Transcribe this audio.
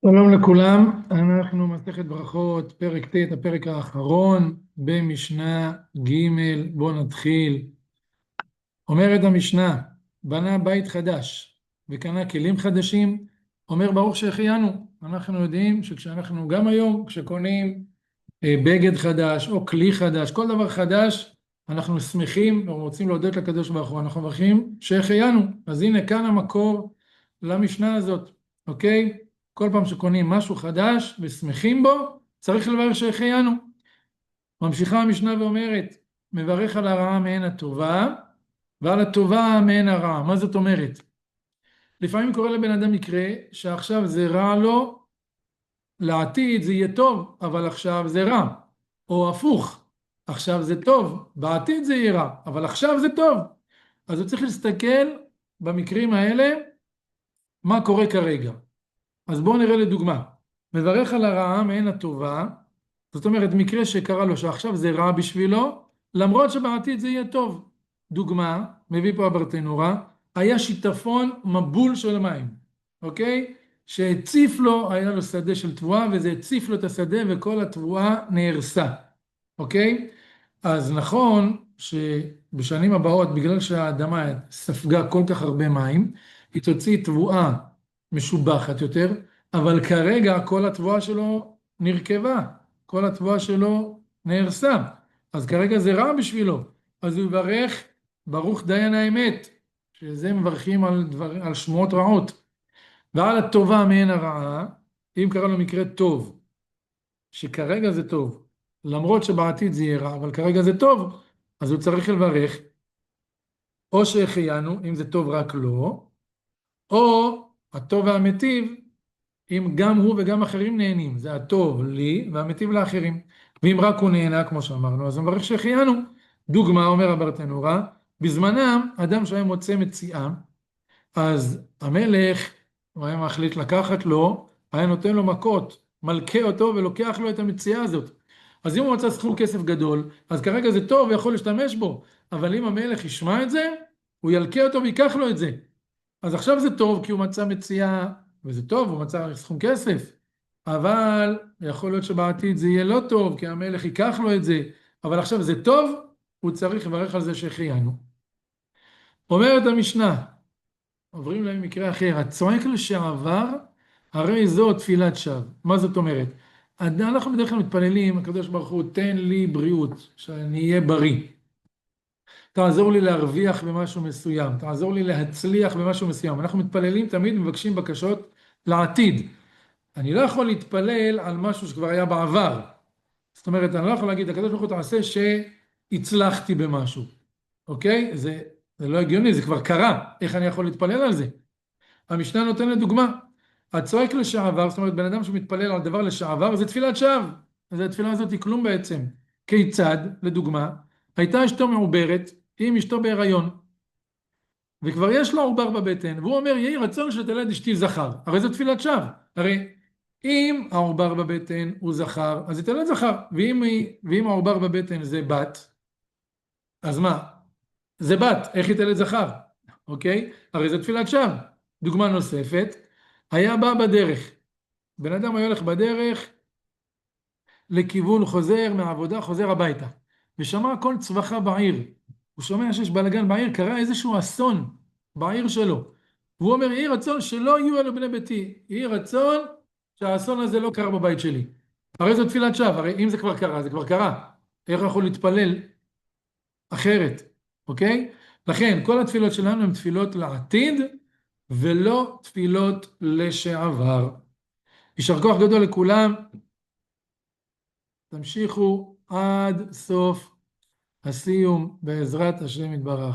שלום לכולם, אנחנו מסכת ברכות, פרק ט', הפרק האחרון במשנה ג'. בואו נתחיל. אומרת המשנה, בנה בית חדש וקנה כלים חדשים, אומר ברוך שהחיינו. אנחנו יודעים שכשאנחנו גם היום, כשקונים בגד חדש או כלי חדש, כל דבר חדש, אנחנו שמחים ורוצים להודות לקדוש ברוך הוא, אנחנו מברכים שהחיינו. אז הנה כאן המקור למשנה הזאת, אוקיי? כל פעם שקונים משהו חדש ושמחים בו, צריך לברך שהחיינו. ממשיכה המשנה ואומרת, מברך על הרעה מעין הטובה, ועל הטובה מעין הרעה. מה זאת אומרת? לפעמים קורה לבן אדם מקרה שעכשיו זה רע לו, לעתיד זה יהיה טוב, אבל עכשיו זה רע. או הפוך, עכשיו זה טוב, בעתיד זה יהיה רע, אבל עכשיו זה טוב. אז הוא צריך להסתכל במקרים האלה מה קורה כרגע. אז בואו נראה לדוגמה. מברך על הרעה מעין הטובה, זאת אומרת מקרה שקרה לו שעכשיו זה רע בשבילו, למרות שבעתיד זה יהיה טוב. דוגמה, מביא פה הברטנורה, היה שיטפון מבול של מים, אוקיי? שהציף לו, היה לו שדה של תבואה, וזה הציף לו את השדה וכל התבואה נהרסה, אוקיי? אז נכון שבשנים הבאות, בגלל שהאדמה ספגה כל כך הרבה מים, היא תוציא תבואה משובחת יותר, אבל כרגע כל התבואה שלו נרכבה, כל התבואה שלו נהרסה, אז כרגע זה רע בשבילו, אז הוא יברך ברוך דיין האמת, שזה מברכים על שמועות רעות, ועל הטובה מעין הרעה, אם קרה לו מקרה טוב, שכרגע זה טוב, למרות שבעתיד זה יהיה רע, אבל כרגע זה טוב, אז הוא צריך לברך, או שהחיינו, אם זה טוב רק לו, או הטוב והמטיב, אם גם הוא וגם אחרים נהנים, זה הטוב לי והמטיב לאחרים. ואם רק הוא נהנה, כמו שאמרנו, אז הוא מברך שהחיינו. דוגמה, אומר הברטנורה, בזמנם, אדם שהיה מוצא מציאה, אז המלך, הוא היה מחליט לקחת לו, היה נותן לו מכות, מלכה אותו ולוקח לו את המציאה הזאת. אז אם הוא מצא סכום כסף גדול, אז כרגע זה טוב ויכול להשתמש בו, אבל אם המלך ישמע את זה, הוא ילכה אותו ויקח לו את זה. אז עכשיו זה טוב כי הוא מצא מציאה, וזה טוב, הוא מצא סכום כסף, אבל יכול להיות שבעתיד זה יהיה לא טוב, כי המלך ייקח לו את זה, אבל עכשיו זה טוב, הוא צריך לברך על זה שהחיינו. אומרת המשנה, עוברים למקרה אחר, הצועק לשעבר, הרי זו תפילת שווא. מה זאת אומרת? אנחנו בדרך כלל מתפללים, הקדוש ברוך הוא, תן לי בריאות, שאני אהיה בריא. תעזור לי להרוויח במשהו מסוים, תעזור לי להצליח במשהו מסוים. אנחנו מתפללים, תמיד מבקשים בקשות לעתיד. אני לא יכול להתפלל על משהו שכבר היה בעבר. זאת אומרת, אני לא יכול להגיד, הקדוש ברוך הוא תעשה שהצלחתי במשהו. אוקיי? זה לא הגיוני, זה כבר קרה. איך אני יכול להתפלל על זה? המשנה נותנת דוגמה. הצועק לשעבר, זאת אומרת, בן אדם שמתפלל על דבר לשעבר, זה תפילת שווא. אז התפילה הזאת היא כלום בעצם. כיצד, לדוגמה, הייתה אשתו מעוברת, עם אשתו בהיריון, וכבר יש לו עובר בבטן, והוא אומר, יהי רצון שתלד אשתי זכר. הרי זו תפילת שווא. הרי אם העובר בבטן הוא זכר, אז היא תלד זכר. ואם העובר בבטן זה בת, אז מה? זה בת, איך היא תלד זכר? אוקיי? הרי זו תפילת שווא. דוגמה נוספת, היה בא בדרך. בן אדם היה הולך בדרך לכיוון חוזר מהעבודה, חוזר הביתה. ושמע כל צווחה בעיר. הוא שומע שיש בלגן בעיר, קרה איזשהו אסון בעיר שלו. והוא אומר, יהי רצון שלא יהיו אלו בני ביתי. יהי רצון שהאסון הזה לא קרה בבית שלי. הרי זו תפילת שווא, הרי אם זה כבר קרה, זה כבר קרה. איך יכול להתפלל אחרת, אוקיי? לכן, כל התפילות שלנו הן תפילות לעתיד, ולא תפילות לשעבר. יישר כוח גדול לכולם. תמשיכו עד סוף הסיום בעזרת השם יתברך.